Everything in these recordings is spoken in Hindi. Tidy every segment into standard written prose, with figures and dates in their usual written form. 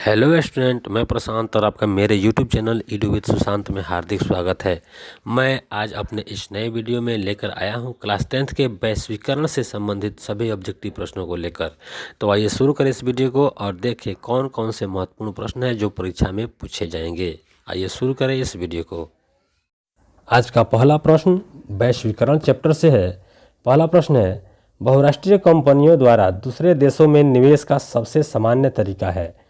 हेलो स्टूडेंट, मैं प्रशांत और आपका मेरे YouTube channel Edu with Sushant में हार्दिक स्वागत है। मैं आज अपने इस नए वीडियो में लेकर आया हूं क्लास 10th के वैश्वीकरण से संबंधित सभी ऑब्जेक्टिव प्रश्नों को लेकर। तो आइए शुरू करें इस वीडियो को और देखें कौन कौन से महत्वपूर्ण प्रश्न हैं जो परीक्षा में पूछे जाएंगे। आइए शुरू करें इस वीडियो को। आज का पहला प्रश्न वैश्वीकरण चैप्टर से है। पहला प्रश्न है, बहुराष्ट्रीय कंपनियों द्वारा दूसरे देशों में निवेश का सबसे सामान्य तरीका है।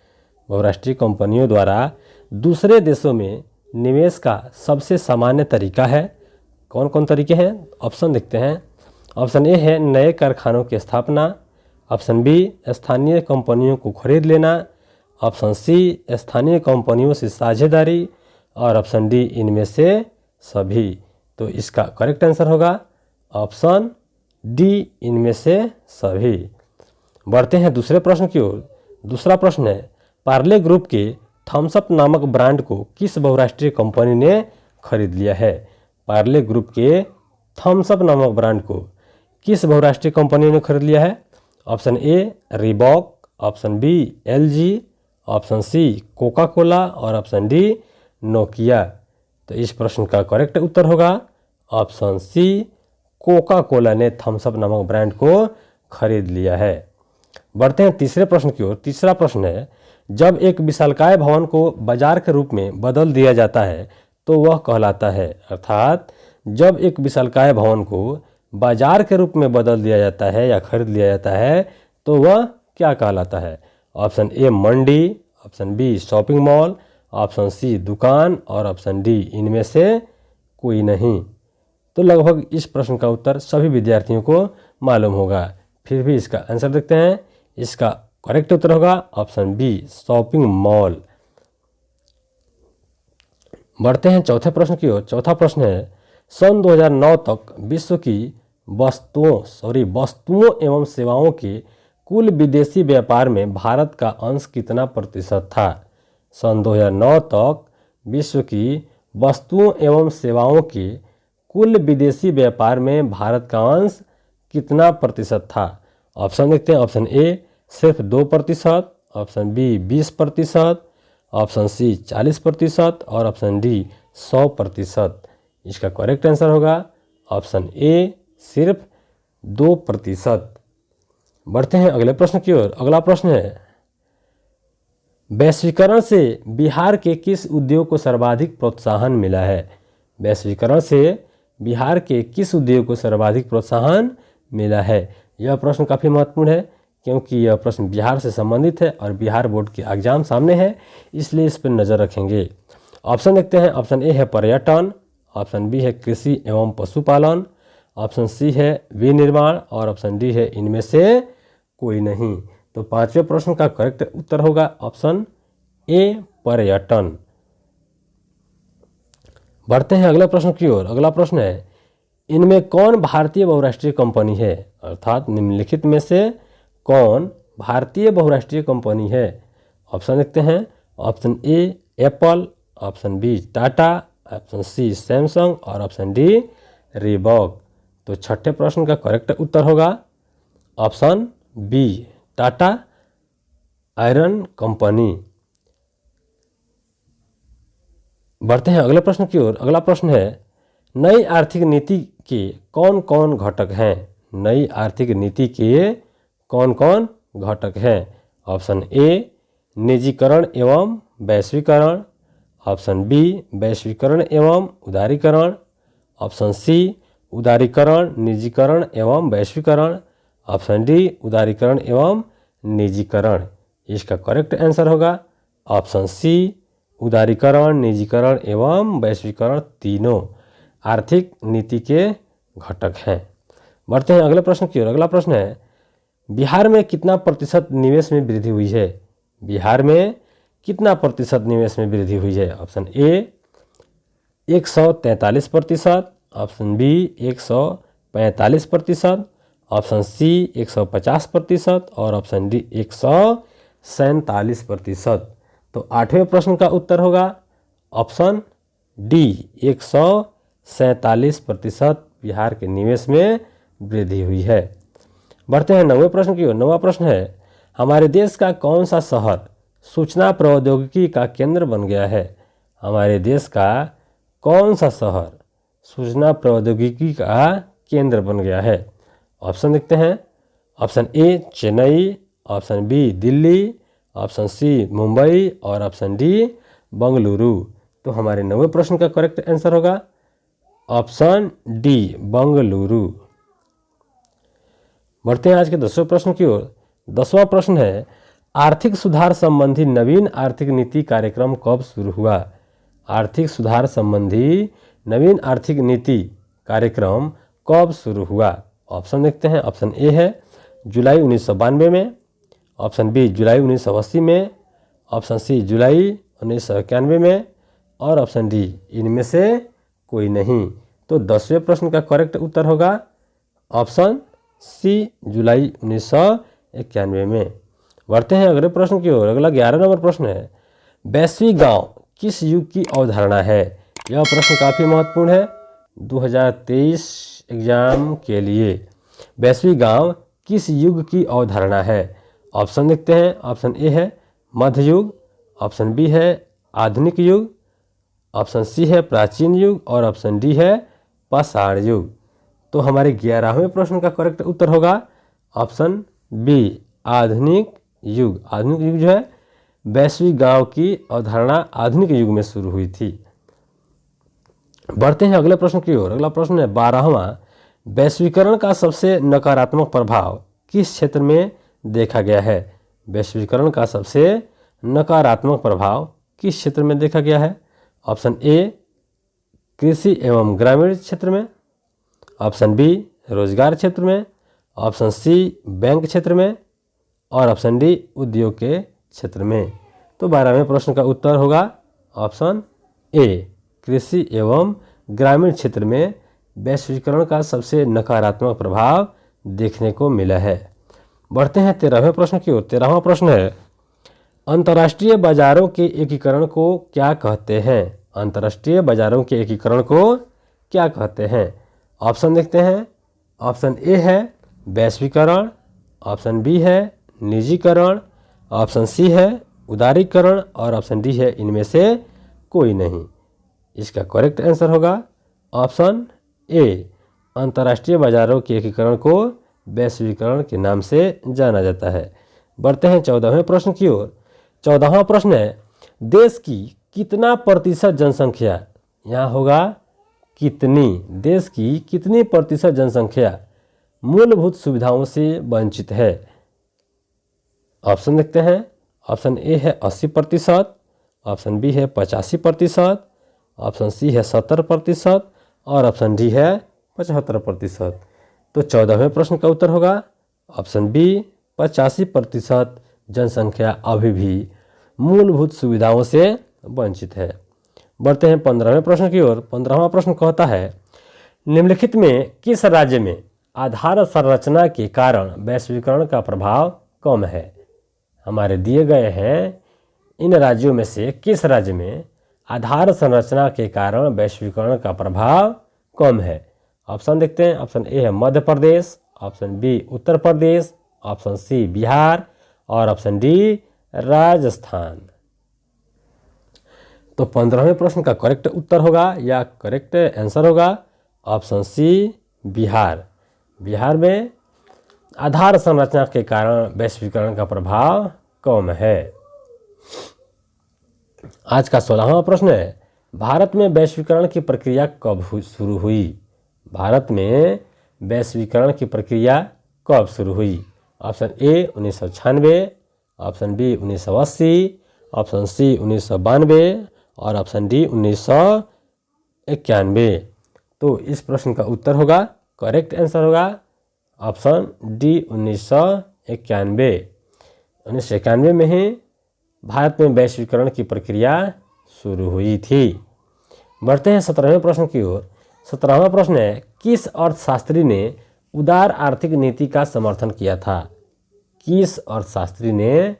बहुराष्ट्रीय कंपनियों द्वारा दूसरे देशों में निवेश का सबसे सामान्य तरीका है। कौन कौन तरीके हैं? ऑप्शन देखते हैं। ऑप्शन ए है नए कारखानों की स्थापना। ऑप्शन बी स्थानीय कंपनियों को खरीद लेना। ऑप्शन सी स्थानीय कंपनियों से साझेदारी। और ऑप्शन डी इनमें से सभी। तो इसका करेक्ट आंसर होगा ऑप्शन डी, इनमें से सभी। बढ़ते हैं दूसरे प्रश्न की ओर। दूसरा प्रश्न है, पार्ले ग्रुप के थम्स अप नामक ब्रांड को किस बहुराष्ट्रीय कंपनी ने खरीद लिया है? पार्ले ग्रुप के थम्स अप नामक ब्रांड को किस बहुराष्ट्रीय कंपनी ने खरीद लिया है? Option A Reebok, option B LG, option C Coca Cola और ऑप्शन डी नोकिया। तो इस प्रश्न का करेक्ट उत्तर होगा ऑप्शन सी, कोका कोला ने थम्स अप नामक ब्रांड को खरीद लिया है। बढ़ते हैं तीसरे प्रश्न की ओर। तीसरा प्रश्न है, जब एक विशालकाय भवन को बाजार के रूप में बदल दिया जाता है तो वह कहलाता है। अर्थात जब एक विशालकाय भवन को बाजार के रूप में बदल दिया जाता है या खरीद लिया जाता है तो वह क्या कहलाता है? Option A mandi, option B shopping mall, option C दुकान और ऑप्शन डी इनमें से कोई नहीं। तो लगभग इस प्रश्न का उत्तर सभी विद्यार्थियों को मालूम होगा, फिर भी इसका आंसर देखते हैं। इसका करेक्ट उत्तर होगा ऑप्शन बी शॉपिंग मॉल। बढ़ते हैं चौथे प्रश्न की ओर। चौथा प्रश्न है, सन 2009 तक विश्व की वस्तुओं एवं सेवाओं के कुल विदेशी व्यापार में भारत का अंश कितना प्रतिशत था? सन 2009 तक विश्व की वस्तुओं एवं सेवाओं के कुल विदेशी व्यापार में भारत का अंश कितना प्रतिशत था? ऑप्शन देखते हैं। ऑप्शन ए सिर्फ 2%, ऑप्शन बी 20%, ऑप्शन सी 40% और ऑप्शन डी 100%। इसका करेक्ट आंसर होगा ऑप्शन ए सिर्फ 2%। बढ़ते हैं अगले प्रश्न की ओर। अगला प्रश्न है, वैश्वीकरण से बिहार के किस उद्योग को सर्वाधिक प्रोत्साहन मिला है? वैश्वीकरण से बिहार के किस उद्योग को सर्वाधिक प्रोत्साहन मिला है? यह प्रश्न काफ़ी महत्वपूर्ण है क्योंकि यह प्रश्न बिहार से संबंधित है और बिहार बोर्ड के एग्जाम सामने है, इसलिए इस पर नज़र रखेंगे। ऑप्शन देखते हैं। ऑप्शन ए है पर्यटन, ऑप्शन बी है कृषि एवं पशुपालन, ऑप्शन सी है विनिर्माण और ऑप्शन डी है इनमें से कोई नहीं। तो पांचवें प्रश्न का करेक्ट उत्तर होगा ऑप्शन ए पर्यटन। बढ़ते हैं अगले प्रश्न की ओर। अगला प्रश्न है, इनमें कौन भारतीय बहुराष्ट्रीय कंपनी है? अर्थात निम्नलिखित में से कौन भारतीय बहुराष्ट्रीय कंपनी है? ऑप्शन देखते हैं। Option A Apple, option B Tata, option C Samsung और ऑप्शन डी रीबॉक। तो छठे प्रश्न का करेक्ट उत्तर होगा option B Tata iron company. बढ़ते हैं अगले प्रश्न की ओर। अगला प्रश्न है, नई आर्थिक नीति के कौन कौन घटक हैं? नई आर्थिक नीति के कौन कौन घटक हैं? ऑप्शन ए निजीकरण एवं वैश्वीकरण, ऑप्शन बी वैश्वीकरण एवं उदारीकरण, ऑप्शन सी उदारीकरण निजीकरण एवं वैश्वीकरण, ऑप्शन डी उदारीकरण एवं निजीकरण। इसका करेक्ट आंसर होगा ऑप्शन सी उदारीकरण निजीकरण एवं वैश्वीकरण तीनों आर्थिक नीति के घटक हैं। बढ़ते हैं अगले प्रश्न की ओर। अगला प्रश्न है, बिहार में कितना प्रतिशत निवेश में वृद्धि हुई है? बिहार में कितना प्रतिशत निवेश में वृद्धि हुई है? Option A 143%, option B 145%, option C 150% और ऑप्शन डी 147%। तो आठवें प्रश्न का उत्तर होगा ऑप्शन डी 147% बिहार के निवेश में वृद्धि हुई है। बढ़ते हैं नौवें प्रश्न की ओर। नौवां प्रश्न है, हमारे देश का कौन सा शहर सूचना प्रौद्योगिकी का केंद्र बन गया है? हमारे देश का कौन सा शहर सूचना प्रौद्योगिकी का केंद्र बन गया है? ऑप्शन देखते हैं। Option A Chennai, option B Delhi, option C Mumbai और ऑप्शन डी बंगलुरु। तो हमारे 9वें प्रश्न का करेक्ट आंसर होगा ऑप्शन डी बंगलुरु। बढ़ते हैं आज के 10वें प्रश्न की ओर। 10वां प्रश्न है, आर्थिक सुधार संबंधी नवीन आर्थिक नीति कार्यक्रम कब शुरू हुआ? आर्थिक सुधार संबंधी नवीन आर्थिक नीति कार्यक्रम कब शुरू हुआ? ऑप्शन देखते हैं। ऑप्शन ए है जुलाई 1992 में, ऑप्शन बी जुलाई 1980 में, ऑप्शन सी जुलाई 1991 में और ऑप्शन डी इनमें से कोई नहीं। तो 10वें प्रश्न का करेक्ट उत्तर होगा ऑप्शन सी जुलाई 1991 में। बढ़ते हैं अगले प्रश्न की ओर। अगला 11 नंबर प्रश्न है, वैश्विक गांव किस युग की अवधारणा है? यह प्रश्न काफ़ी महत्वपूर्ण है 2023 एग्जाम के लिए। वैश्विक गांव किस युग की अवधारणा है? ऑप्शन देखते हैं। ऑप्शन ए है मध्य युग, ऑप्शन बी है आधुनिक युग, ऑप्शन सी है प्राचीन युग और ऑप्शन डी है पाषाण युग। तो हमारे 11वें प्रश्न का करेक्ट उत्तर होगा ऑप्शन बी आधुनिक युग। आधुनिक युग जो है वैश्विक गांव की अवधारणा आधुनिक युग में शुरू हुई थी। बढ़ते हैं अगले प्रश्न की ओर। अगला प्रश्न है 12वां, वैश्वीकरण का सबसे नकारात्मक प्रभाव किस क्षेत्र में देखा गया है? वैश्वीकरण का सबसे नकारात्मक प्रभाव किस क्षेत्र में देखा गया है? ऑप्शन ए कृषि एवं ग्रामीण क्षेत्र में, ऑप्शन बी रोजगार क्षेत्र में, ऑप्शन सी बैंक क्षेत्र में और ऑप्शन डी उद्योग के क्षेत्र में। तो 12वें प्रश्न का उत्तर होगा ऑप्शन ए कृषि एवं ग्रामीण क्षेत्र में वैश्वीकरण का सबसे नकारात्मक प्रभाव देखने को मिला है। बढ़ते हैं 13वें प्रश्न की ओर। 13वां प्रश्न है, अंतर्राष्ट्रीय बाजारों के एकीकरण को क्या कहते हैं? अंतर्राष्ट्रीय बाजारों के एकीकरण को क्या कहते हैं? ऑप्शन देखते हैं। ऑप्शन ए है वैश्वीकरण, ऑप्शन बी है निजीकरण, ऑप्शन सी है उदारीकरण और ऑप्शन डी है इनमें से कोई नहीं। इसका करेक्ट आंसर होगा ऑप्शन ए अंतर्राष्ट्रीय बाजारों के एकीकरण को वैश्वीकरण के नाम से जाना जाता है। बढ़ते हैं 14वें प्रश्न की ओर। 14वां प्रश्न है, देश की कितना प्रतिशत जनसंख्या, यहाँ होगा कितनी, देश की कितनी प्रतिशत जनसंख्या मूलभूत सुविधाओं से वंचित है? ऑप्शन देखते हैं। ऑप्शन ए है 80%, ऑप्शन बी है 85%, ऑप्शन सी है 70% और ऑप्शन डी है 75%। तो 14वें प्रश्न का उत्तर होगा ऑप्शन बी 85% जनसंख्या अभी भी मूलभूत सुविधाओं से वंचित है। बढ़ते हैं 15वें प्रश्न की ओर। 15वां प्रश्न कहता है, निम्नलिखित में किस राज्य में आधार संरचना के कारण वैश्वीकरण का प्रभाव कम है? हमारे दिए गए हैं इन राज्यों में से किस राज्य में आधार संरचना के कारण वैश्वीकरण का प्रभाव कम है? ऑप्शन देखते हैं। ऑप्शन ए है Madhya Pradesh, option B Uttar Pradesh, option C Bihar और ऑप्शन डी राजस्थान। तो 15वें प्रश्न का करेक्ट उत्तर होगा या करेक्ट आंसर होगा ऑप्शन सी बिहार। बिहार में आधार संरचना के कारण वैश्वीकरण का प्रभाव कम है। आज का 16वां प्रश्न है, भारत में वैश्वीकरण की प्रक्रिया कब शुरू हुई? भारत में वैश्वीकरण की प्रक्रिया कब शुरू हुई? Option A 1996, option B 1980, option C 1992 और ऑप्शन डी 1991। तो इस प्रश्न का उत्तर होगा करेक्ट आंसर होगा ऑप्शन डी 1991। 1991 में ही भारत में वैश्वीकरण की प्रक्रिया शुरू हुई थी। बढ़ते हैं 17वें प्रश्न की ओर। 17वां प्रश्न है, किस अर्थशास्त्री ने उदार आर्थिक नीति का समर्थन किया था? किस अर्थशास्त्री ने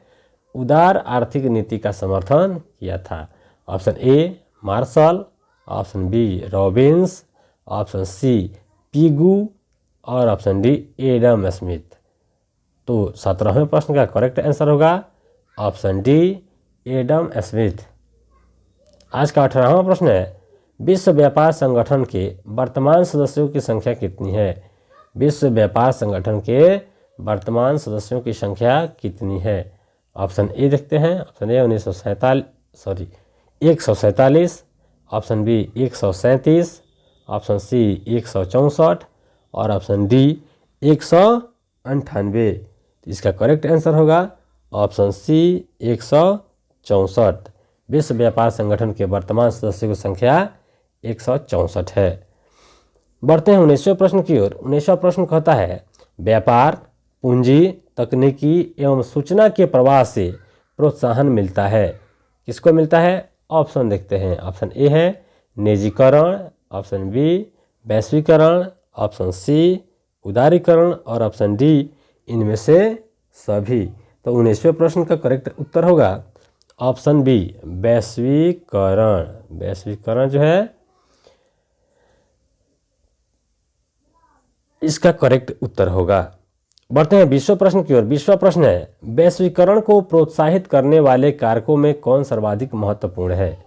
उदार आर्थिक नीति का समर्थन किया था? Option A Marshall, option B Robbins, option C Pigou और ऑप्शन डी एडम स्मिथ। तो 17वें प्रश्न का करेक्ट आंसर होगा ऑप्शन डी एडम स्मिथ। आज का 18वां प्रश्न है, विश्व व्यापार संगठन के वर्तमान सदस्यों की संख्या कितनी है? विश्व व्यापार संगठन के वर्तमान सदस्यों की संख्या कितनी है? ऑप्शन ए देखते हैं। Option A 147, option B 137, option C 164 और ऑप्शन डी 198। इसका करेक्ट आंसर होगा ऑप्शन सी 164। विश्व व्यापार संगठन के वर्तमान सदस्यों की संख्या 164 है। बढ़ते हैं 19वें प्रश्न की ओर। 19वां प्रश्न कहता है, व्यापार, पूंजी, तकनीकी एवं सूचना के प्रवाह से प्रोत्साहन मिलता है। किसको मिलता है? ऑप्शन देखते हैं। ऑप्शन ए है निजीकरण, ऑप्शन बी वैश्वीकरण, ऑप्शन सी उदारीकरण और ऑप्शन डी इनमें से सभी। तो 19वें प्रश्न का करेक्ट उत्तर होगा ऑप्शन बी वैश्वीकरण। वैश्वीकरण जो है इसका करेक्ट उत्तर होगा। बढ़ते हैं 20वें प्रश्न की ओर। 20वां प्रश्न है, वैश्वीकरण को प्रोत्साहित करने वाले कारकों में कौन सर्वाधिक महत्वपूर्ण है?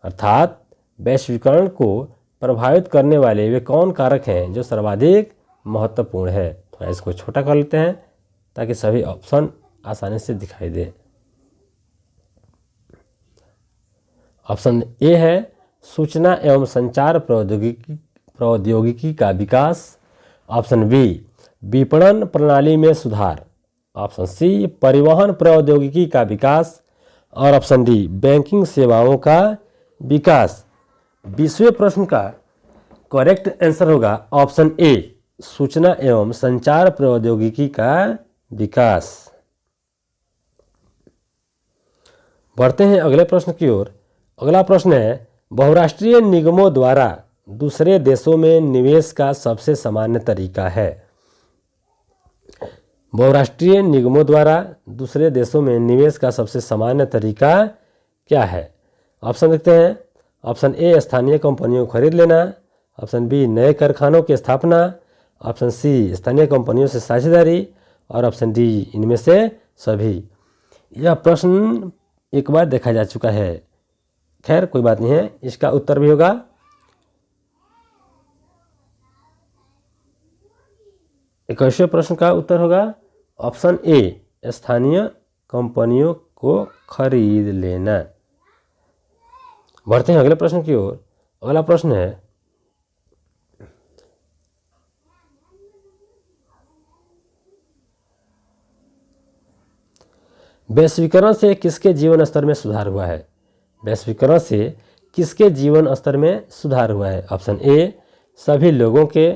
अर्थात वैश्वीकरण को प्रभावित करने वाले वे कौन कारक हैं जो सर्वाधिक महत्वपूर्ण है? थोड़ा इसको छोटा कर लेते हैं ताकि सभी ऑप्शन आसानी से दिखाई दे। ऑप्शन ए है सूचना एवं संचार प्रौद्योगिकी का विकास, ऑप्शन बी विपणन प्रणाली में सुधार, ऑप्शन सी परिवहन प्रौद्योगिकी का विकास और ऑप्शन डी बैंकिंग सेवाओं का विकास। 20वें प्रश्न का करेक्ट आंसर होगा ऑप्शन ए सूचना एवं संचार प्रौद्योगिकी का विकास। बढ़ते हैं अगले प्रश्न की ओर। अगला प्रश्न है, बहुराष्ट्रीय निगमों द्वारा दूसरे देशों में निवेश का सबसे सामान्य तरीका है। बहुराष्ट्रीय निगमों द्वारा दूसरे देशों में निवेश का सबसे सामान्य तरीका क्या है? ऑप्शन देखते हैं। ऑप्शन ए स्थानीय कंपनियों को खरीद लेना, ऑप्शन बी नए कारखानों की स्थापना, ऑप्शन सी स्थानीय कंपनियों से साझेदारी और ऑप्शन डी इनमें से सभी। यह प्रश्न एक बार देखा जा चुका है, खैर कोई बात नहीं है। इसका उत्तर भी होगा 21वें प्रश्न का उत्तर होगा ऑप्शन ए स्थानीय कंपनियों को खरीद लेना। बढ़ते हैं अगले प्रश्न की ओर। अगला प्रश्न है, वैश्वीकरण से किसके जीवन स्तर में सुधार हुआ है? वैश्वीकरण से किसके जीवन स्तर में सुधार हुआ है? ऑप्शन ए सभी लोगों के,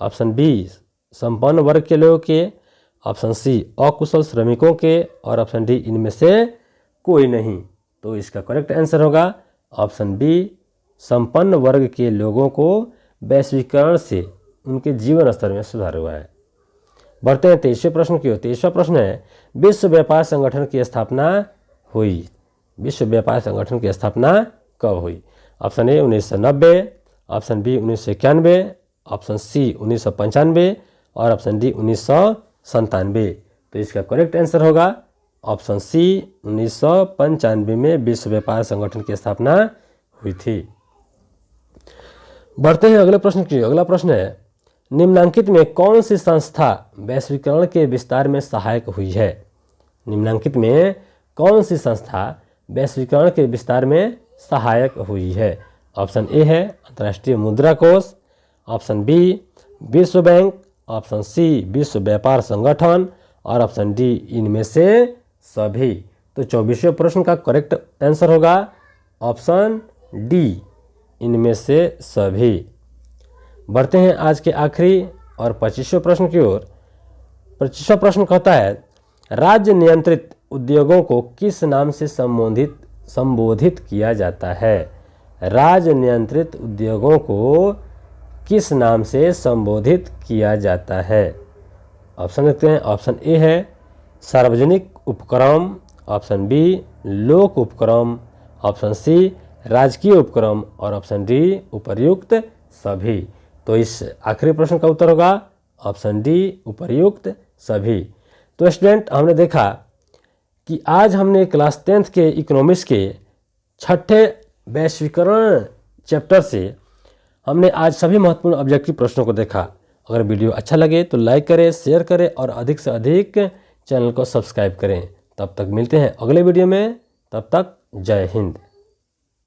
ऑप्शन बी संपन्न वर्ग के लोगों के, ऑप्शन सी अकुशल श्रमिकों के और ऑप्शन डी इनमें से कोई नहीं। तो इसका करेक्ट आंसर होगा ऑप्शन बी संपन्न वर्ग के लोगों को वैश्वीकरण से उनके जीवन स्तर में सुधार हुआ है। बढ़ते हैं 23वें प्रश्न की ओर। 23वां प्रश्न है, विश्व व्यापार संगठन की स्थापना हुई। विश्व व्यापार संगठन की स्थापना कब हुई? Option A 1990, option B 1991, option C 1995 और ऑप्शन डी 1997। तो इसका करेक्ट आंसर होगा ऑप्शन सी 1995 में विश्व व्यापार संगठन की स्थापना हुई थी। बढ़ते हैं अगले प्रश्न की। अगला प्रश्न है, निम्नांकित में कौन सी संस्था वैश्वीकरण के विस्तार में सहायक हुई है? निम्नांकित में कौन सी संस्था वैश्वीकरण के विस्तार में सहायक हुई है? ऑप्शन ए है अंतर्राष्ट्रीय मुद्रा कोष, ऑप्शन बी विश्व बैंक, ऑप्शन सी विश्व व्यापार संगठन और ऑप्शन डी इनमें से सभी। तो 24वें प्रश्न का करेक्ट आंसर होगा ऑप्शन डी इनमें से सभी। बढ़ते हैं आज के आखिरी और 25वें प्रश्न की ओर। 25वां प्रश्न कहता है, राज्य नियंत्रित उद्योगों को किस नाम से संबोधित किया जाता है? राज्य नियंत्रित उद्योगों को किस नाम से संबोधित किया जाता है? ऑप्शन देखते हैं। ऑप्शन ए है सार्वजनिक उपक्रम, ऑप्शन बी लोक उपक्रम, ऑप्शन सी राजकीय उपक्रम और ऑप्शन डी उपर्युक्त सभी। तो इस आखिरी प्रश्न का उत्तर होगा ऑप्शन डी उपर्युक्त सभी। तो स्टूडेंट हमने देखा कि आज हमने क्लास 10th के इकोनॉमिक्स के छठे वैश्वीकरण चैप्टर से हमने आज सभी महत्वपूर्ण ऑब्जेक्टिव प्रश्नों को देखा। अगर वीडियो अच्छा लगे तो लाइक करें, शेयर करें और अधिक से अधिक चैनल को सब्सक्राइब करें। तब तक मिलते हैं अगले वीडियो में, तब तक जय हिंद।